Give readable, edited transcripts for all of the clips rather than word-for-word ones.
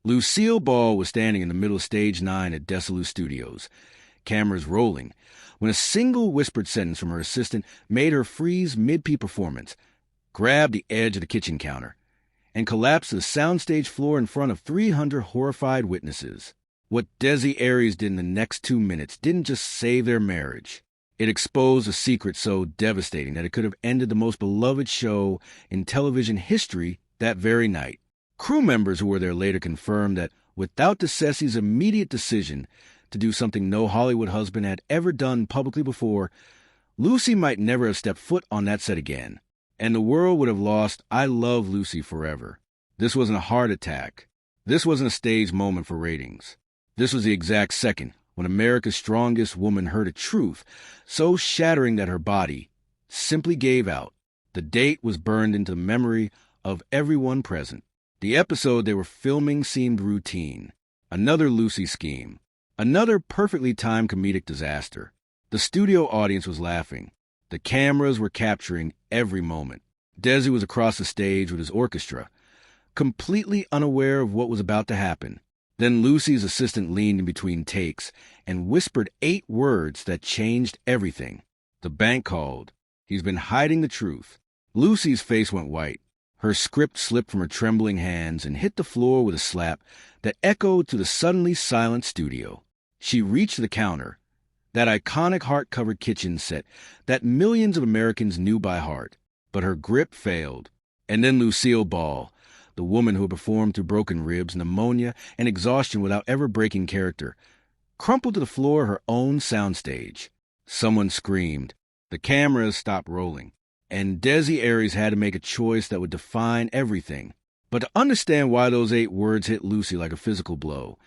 Lucille Ball was standing in the middle of Stage 9 at Desilu Studios, cameras rolling, when a single whispered sentence from her assistant made her freeze mid-P performance, grab the edge of the kitchen counter, and collapse to the soundstage floor in front of 300 horrified witnesses. What Desi Aries did in the next 2 minutes didn't just save their marriage. It exposed a secret so devastating that it could have ended the most beloved show in television history that very night. Crew members who were there later confirmed that without DeCessi's immediate decision to do something no Hollywood husband had ever done publicly before, Lucy might never have stepped foot on that set again, and the world would have lost I Love Lucy forever. This wasn't a heart attack. This wasn't a staged moment for ratings. This was the exact second when America's strongest woman heard a truth so shattering that her body simply gave out. The date was burned into the memory of everyone present. The episode they were filming seemed routine. Another Lucy scheme. Another perfectly timed comedic disaster. The studio audience was laughing. The cameras were capturing every moment. Desi was across the stage with his orchestra, completely unaware of what was about to happen. Then Lucy's assistant leaned in between takes and whispered 8 words that changed everything. The bank called. He's been hiding the truth. Lucy's face went white. Her script slipped from her trembling hands and hit the floor with a slap that echoed to the suddenly silent studio. She reached the counter, that iconic heart-covered kitchen set that millions of Americans knew by heart. But her grip failed. And then Lucille Ball, the woman who had performed through broken ribs, pneumonia, and exhaustion without ever breaking character, crumpled to the floor of her own soundstage. Someone screamed. The cameras stopped rolling, and Desi Aries had to make a choice that would define everything. But to understand why those 8 words hit Lucy like a physical blow,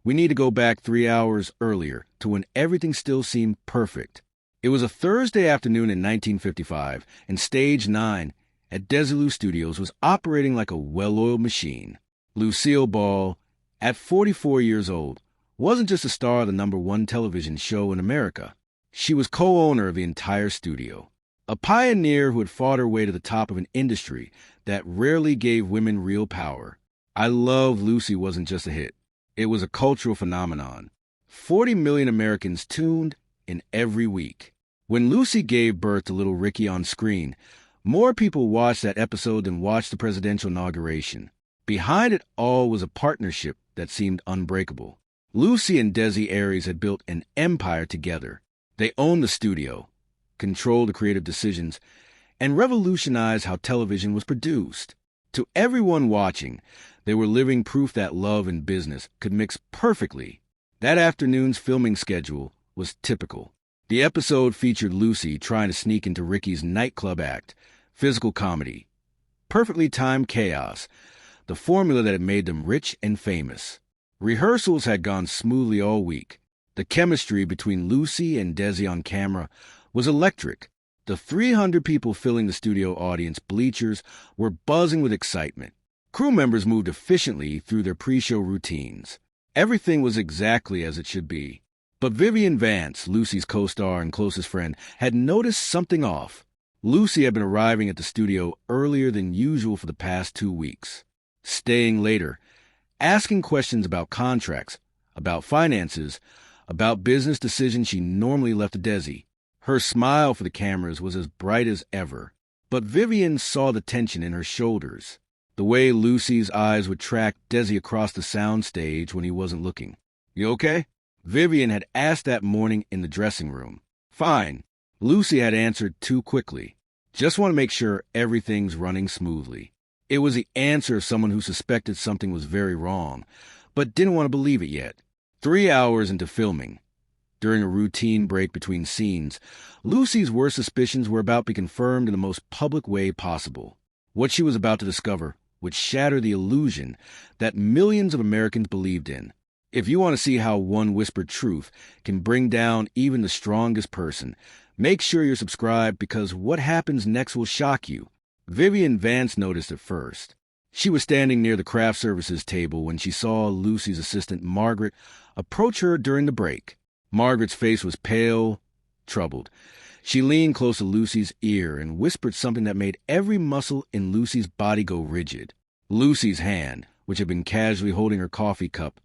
we need to go back 3 hours earlier to when everything still seemed perfect. It was a Thursday afternoon in 1955, and Stage 9 at Desilu Studios was operating like a well-oiled machine. Lucille Ball, at 44 years old, wasn't just a star of the #1 television show in America. She was co-owner of the entire studio, a pioneer who had fought her way to the top of an industry that rarely gave women real power. I Love Lucy wasn't just a hit. It was a cultural phenomenon. 40 million Americans tuned in every week. When Lucy gave birth to little Ricky on screen, more people watched that episode than watched the presidential inauguration. Behind it all was a partnership that seemed unbreakable. Lucy and Desi Aries had built an empire together. They owned the studio, controlled the creative decisions, and revolutionized how television was produced. To everyone watching, they were living proof that love and business could mix perfectly. That afternoon's filming schedule was typical. The episode featured Lucy trying to sneak into Ricky's nightclub act, physical comedy, perfectly timed chaos, the formula that had made them rich and famous. Rehearsals had gone smoothly all week. The chemistry between Lucy and Desi on camera was electric. The 300 people filling the studio audience bleachers were buzzing with excitement. Crew members moved efficiently through their pre-show routines. Everything was exactly as it should be. But Vivian Vance, Lucy's co-star and closest friend, had noticed something off. Lucy had been arriving at the studio earlier than usual for the past 2 weeks, staying later, asking questions about contracts, about finances, about business decisions she normally left to Desi. Her smile for the cameras was as bright as ever, but Vivian saw the tension in her shoulders, the way Lucy's eyes would track Desi across the soundstage when he wasn't looking. "You okay?" Vivian had asked that morning in the dressing room. "Fine." Lucy had answered too quickly. "Just want to make sure everything's running smoothly." It was the answer of someone who suspected something was very wrong, but didn't want to believe it yet. 3 hours into filming, during a routine break between scenes, Lucy's worst suspicions were about to be confirmed in the most public way possible. What she was about to discover would shatter the illusion that millions of Americans believed in. If you want to see how one whispered truth can bring down even the strongest person, make sure you're subscribed, because what happens next will shock you. Vivian Vance noticed it first. She was standing near the craft services table when she saw Lucy's assistant, Margaret, approach her during the break. Margaret's face was pale, troubled. She leaned close to Lucy's ear and whispered something that made every muscle in Lucy's body go rigid. Lucy's hand, which had been casually holding her coffee cup,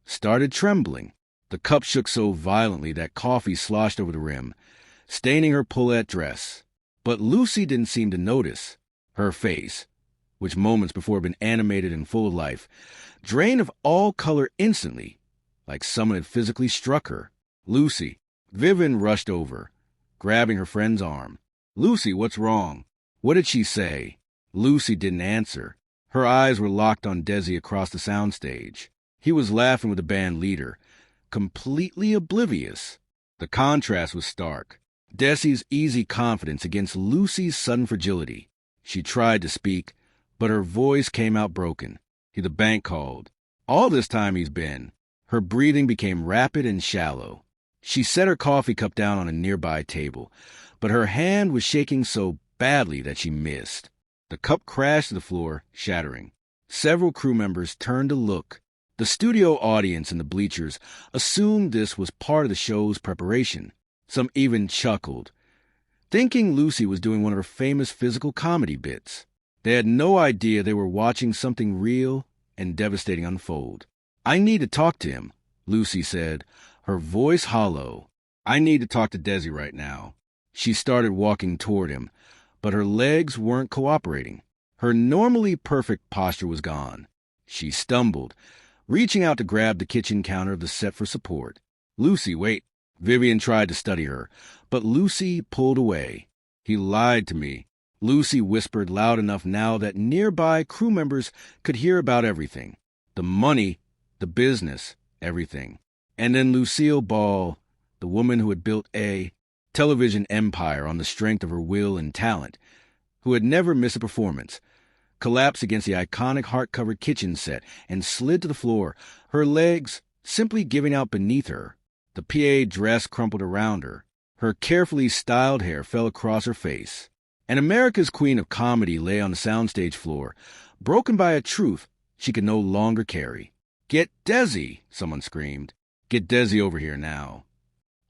started trembling. The cup shook so violently that coffee sloshed over the rim, staining her Paulette dress. But Lucy didn't seem to notice. Her face, which moments before had been animated and full of life, drained of all color instantly, like someone had physically struck her. "Lucy." Vivian rushed over, grabbing her friend's arm. "Lucy, what's wrong?" What did she say? Lucy didn't answer. Her eyes were locked on Desi across the soundstage. He was laughing with the band leader, completely oblivious. The contrast was stark. Desi's easy confidence against Lucy's sudden fragility. She tried to speak, but her voice came out broken. The bank called. All this time he's been. Her breathing became rapid and shallow. She set her coffee cup down on a nearby table, but her hand was shaking so badly that she missed. The cup crashed to the floor, shattering. Several crew members turned to look. The studio audience in the bleachers assumed this was part of the show's preparation. Some even chuckled, thinking Lucy was doing one of her famous physical comedy bits. They had no idea they were watching something real and devastating unfold. "I need to talk to him," Lucy said, her voice hollow. "I need to talk to Desi right now." She started walking toward him, but her legs weren't cooperating. Her normally perfect posture was gone. She stumbled, reaching out to grab the kitchen counter of the set for support. "Lucy, wait." Vivian tried to study her, but Lucy pulled away. "He lied to me," Lucy whispered loud enough now that nearby crew members could hear about everything. The money, the business, everything. And then Lucille Ball, the woman who had built a television empire on the strength of her will and talent, who had never missed a performance, collapsed against the iconic heart-covered kitchen set and slid to the floor, her legs simply giving out beneath her. The PA dress crumpled around her. Her carefully styled hair fell across her face. And America's queen of comedy lay on the soundstage floor, broken by a truth she could no longer carry. "Get Desi!" someone screamed. "Get Desi over here now."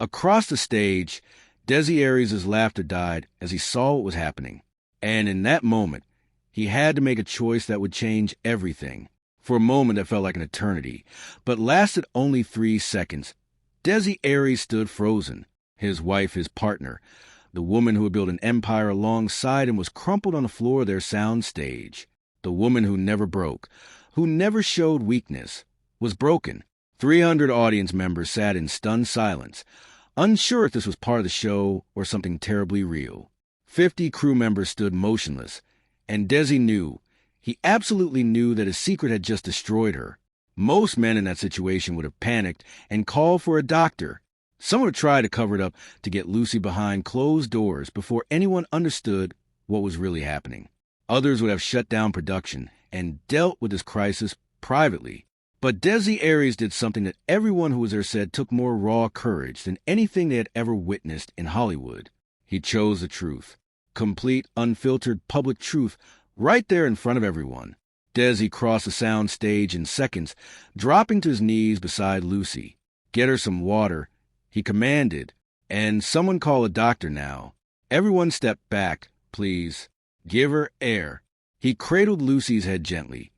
Across the stage, Desi Arias' laughter died as he saw what was happening. And in that moment, he had to make a choice that would change everything. For a moment that felt like an eternity, but lasted only 3 seconds. Desi Arias stood frozen. His wife, his partner, the woman who had built an empire alongside him, was crumpled on the floor of their sound stage. The woman who never broke, who never showed weakness, was broken. 300 audience members sat in stunned silence, unsure if this was part of the show or something terribly real. 50 crew members stood motionless, and Desi knew, he absolutely knew, that his secret had just destroyed her. Most men in that situation would have panicked and called for a doctor. Some would try to cover it up to get Lucy behind closed doors before anyone understood what was really happening. Others would have shut down production and dealt with this crisis privately. But Desi Arias did something that everyone who was there said took more raw courage than anything they had ever witnessed in Hollywood. He chose the truth. Complete, unfiltered public truth right there in front of everyone. Desi crossed the sound stage in seconds, dropping to his knees beside Lucy. "Get her some water," he commanded, "and someone call a doctor now. Everyone step back, please. Give her air." He cradled Lucy's head gently,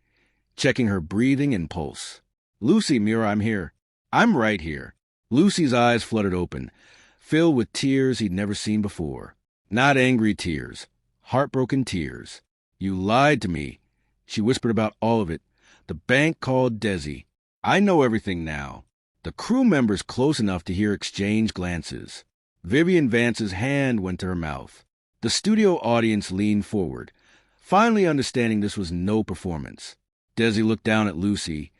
checking her breathing and pulse. "Lucy, Mira, I'm here. I'm right here." Lucy's eyes fluttered open, filled with tears he'd never seen before. Not angry tears, heartbroken tears. "You lied to me." She whispered about all of it. "The bank called Desi. I know everything now." The crew members close enough to hear exchange glances. Vivian Vance's hand went to her mouth. The studio audience leaned forward, finally understanding this was no performance. Desi looked down at Lucy,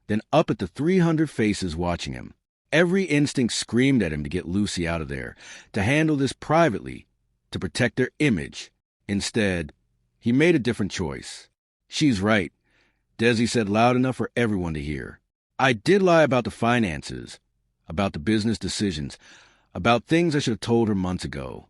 then up at the 300 faces watching him. Every instinct screamed at him to get Lucy out of there, to handle this privately, to protect their image. Instead, he made a different choice. "She's right," Desi said loud enough for everyone to hear. "I did lie about the finances, about the business decisions, about things I should have told her months ago."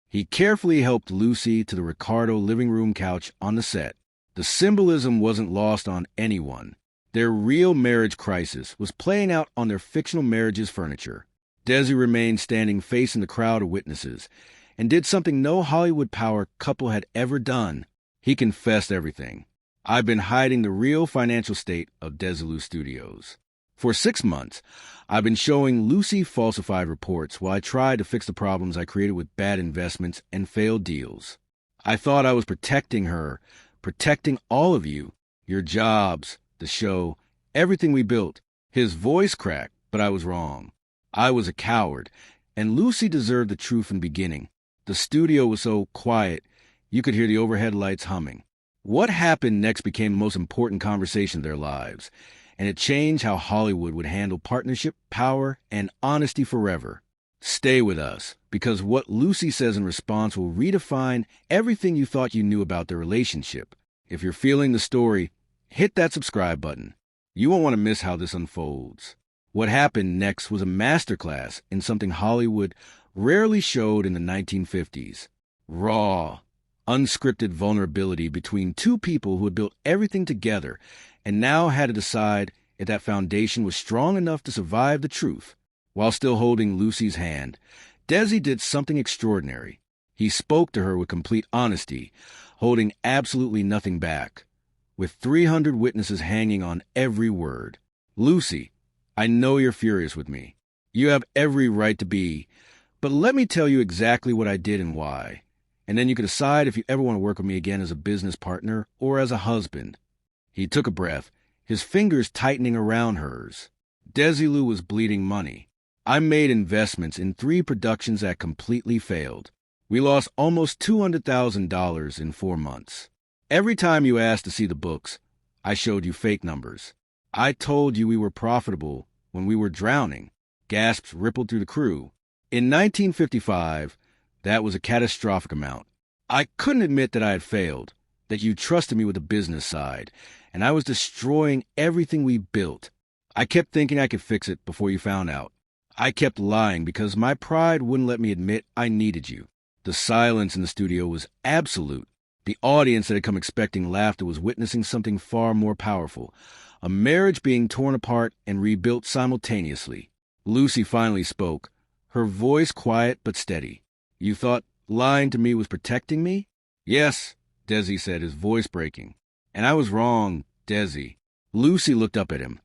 He carefully helped Lucy to the Ricardo living room couch on the set. The symbolism wasn't lost on anyone. Their real marriage crisis was playing out on their fictional marriage's furniture. Desi remained standing facing the crowd of witnesses and did something no Hollywood power couple had ever done. He confessed everything. I've been hiding the real financial state of Desilu Studios. For 6 months, I've been showing Lucy falsified reports while I tried to fix the problems I created with bad investments and failed deals. I thought I was protecting her, protecting all of you, your jobs, the show, everything we built. His voice cracked, but I was wrong. I was a coward, and Lucy deserved the truth in the beginning. The studio was so quiet, you could hear the overhead lights humming. What happened next became the most important conversation of their lives, and it changed how Hollywood would handle partnership, power, and honesty forever. Stay with us, because what Lucy says in response will redefine everything you thought you knew about their relationship. If you're feeling the story, hit that subscribe button. You won't want to miss how this unfolds. What happened next was a masterclass in something Hollywood rarely showed in the 1950s. Raw, unscripted vulnerability between two people who had built everything together and now had to decide if that foundation was strong enough to survive the truth. While still holding Lucy's hand, Desi did something extraordinary. He spoke to her with complete honesty, holding absolutely nothing back, with 300 witnesses hanging on every word. Lucy, I know you're furious with me. You have every right to be, but let me tell you exactly what I did and why. And then you can decide if you ever want to work with me again as a business partner or as a husband. He took a breath, his fingers tightening around hers. Desilu was bleeding money. I made investments in 3 productions that completely failed. We lost almost $200,000 in 4 months. Every time you asked to see the books, I showed you fake numbers. I told you we were profitable when we were drowning. Gasps rippled through the crew. In 1955, that was a catastrophic amount. I couldn't admit that I had failed, that you trusted me with the business side, and I was destroying everything we built. I kept thinking I could fix it before you found out. I kept lying because my pride wouldn't let me admit I needed you. The silence in the studio was absolute. The audience that had come expecting laughter was witnessing something far more powerful, a marriage being torn apart and rebuilt simultaneously. Lucy finally spoke, her voice quiet but steady. You thought lying to me was protecting me? Yes, Desi said, his voice breaking. And I was wrong, Desi. Lucy looked up at him,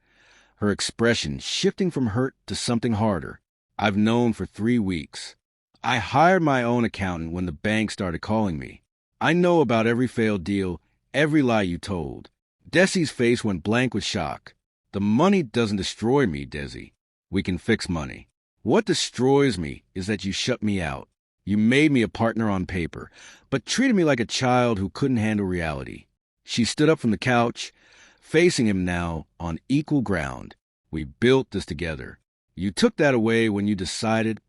her expression shifting from hurt to something harder. I've known for 3 weeks. I hired my own accountant when the bank started calling me. I know about every failed deal, every lie you told. Desi's face went blank with shock. The money doesn't destroy me, Desi. We can fix money. What destroys me is that you shut me out. You made me a partner on paper, but treated me like a child who couldn't handle reality. She stood up from the couch, facing him now on equal ground. We built this together. You took that away when you decided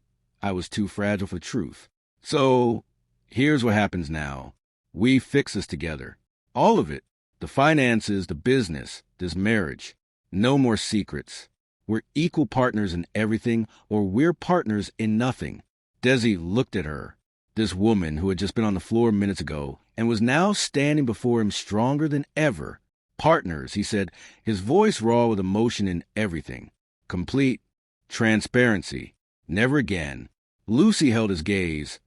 I was too fragile for truth. So, here's what happens now. We fix this together. All of it. The finances, the business, this marriage. No more secrets. We're equal partners in everything, or we're partners in nothing. Desi looked at her, this woman who had just been on the floor minutes ago, and was now standing before him stronger than ever. Partners, he said, his voice raw with emotion in everything. Complete. Transparency. Never again. Lucy held his gaze,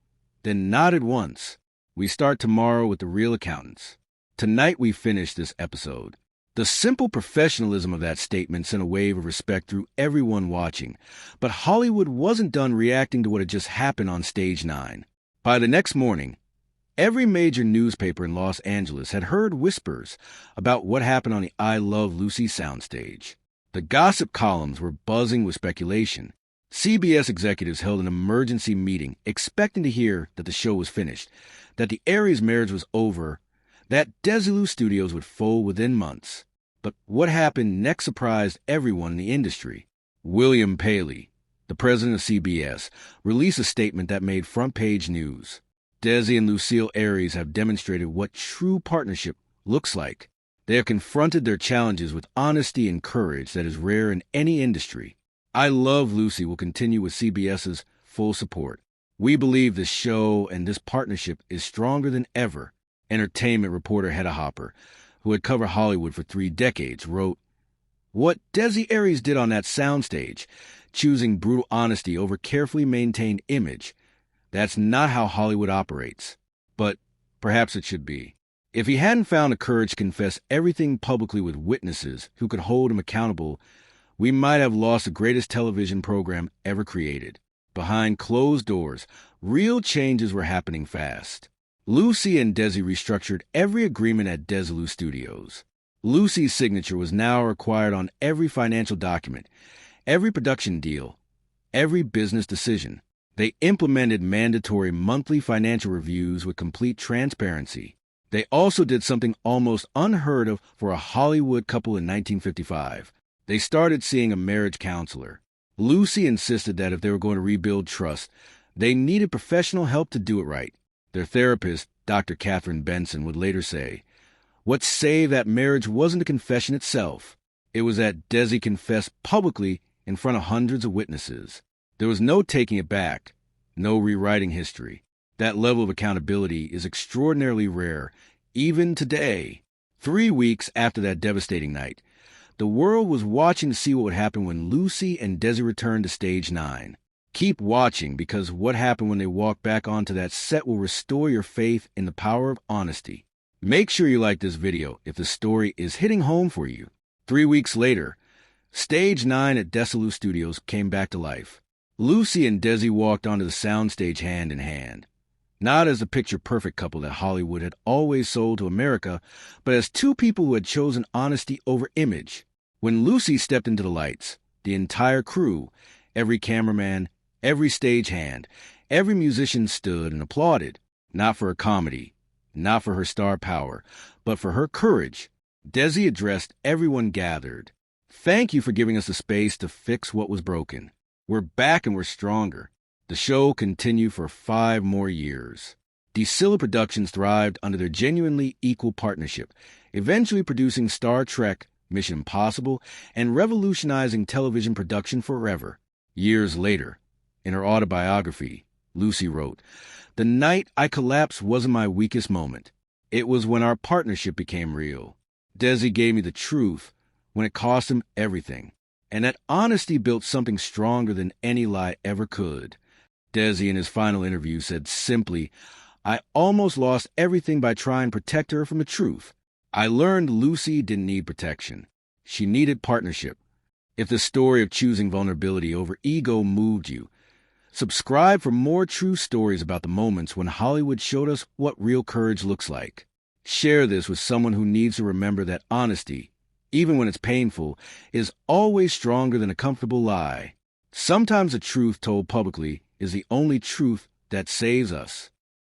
then nodded once. We start tomorrow with the real accountants. Tonight we finish this episode. The simple professionalism of that statement sent a wave of respect through everyone watching, but Hollywood wasn't done reacting to what had just happened on Stage 9. By the next morning, every major newspaper in Los Angeles had heard whispers about what happened on the I Love Lucy soundstage. The gossip columns were buzzing with speculation. CBS executives held an emergency meeting expecting to hear that the show was finished, that the Aries marriage was over, that Desilu Studios would fold within months. But what happened next surprised everyone in the industry. William Paley, the president of CBS, released a statement that made front-page news. Desi and Lucille Aries have demonstrated what true partnership looks like. They have confronted their challenges with honesty and courage that is rare in any industry. I Love Lucy will continue with CBS's full support. We believe this show and this partnership is stronger than ever. Entertainment reporter Hedda Hopper, who had covered Hollywood for 3 decades, wrote, "What Desi Aries did on that soundstage, choosing brutal honesty over carefully maintained image, that's not how Hollywood operates. But perhaps it should be. If he hadn't found the courage to confess everything publicly with witnesses who could hold him accountable, we might have lost the greatest television program ever created. Behind closed doors, real changes were happening fast. Lucy and Desi restructured every agreement at Desilu Studios. Lucy's signature was now required on every financial document, every production deal, every business decision. They implemented mandatory monthly financial reviews with complete transparency. They also did something almost unheard of for a Hollywood couple in 1955. They started seeing a marriage counselor. Lucy insisted that if they were going to rebuild trust, they needed professional help to do it right. Their therapist, Dr. Catherine Benson, would later say, "What saved that marriage wasn't the confession itself. It was that Desi confessed publicly in front of hundreds of witnesses. There was no taking it back, no rewriting history. That level of accountability is extraordinarily rare, even today." 3 weeks after that devastating night, the world was watching to see what would happen when Lucy and Desi returned to Stage 9. Keep watching, because what happened when they walk back onto that set will restore your faith in the power of honesty. Make sure you like this video if the story is hitting home for you. 3 weeks later, Stage 9 at Desilu Studios came back to life. Lucy and Desi walked onto the soundstage hand in hand. Not as the picture-perfect couple that Hollywood had always sold to America, but as two people who had chosen honesty over image. When Lucy stepped into the lights, the entire crew, every cameraman, every stagehand, every musician stood and applauded, not for her comedy, not for her star power, but for her courage. Desi addressed everyone gathered. "Thank you for giving us the space to fix what was broken. We're back and we're stronger." The show continued for 5 more years. DeSilla Productions thrived under their genuinely equal partnership, eventually producing Star Trek, Mission Impossible, and revolutionizing television production forever. Years later, in her autobiography, Lucy wrote, "The night I collapsed wasn't my weakest moment. It was when our partnership became real. Desi gave me the truth when it cost him everything. And that honesty built something stronger than any lie ever could." Desi, in his final interview, said simply, "I almost lost everything by trying to protect her from the truth. I learned Lucy didn't need protection. She needed partnership." If the story of choosing vulnerability over ego moved you, subscribe for more true stories about the moments when Hollywood showed us what real courage looks like. Share this with someone who needs to remember that honesty, even when it's painful, is always stronger than a comfortable lie. Sometimes the truth told publicly is the only truth that saves us.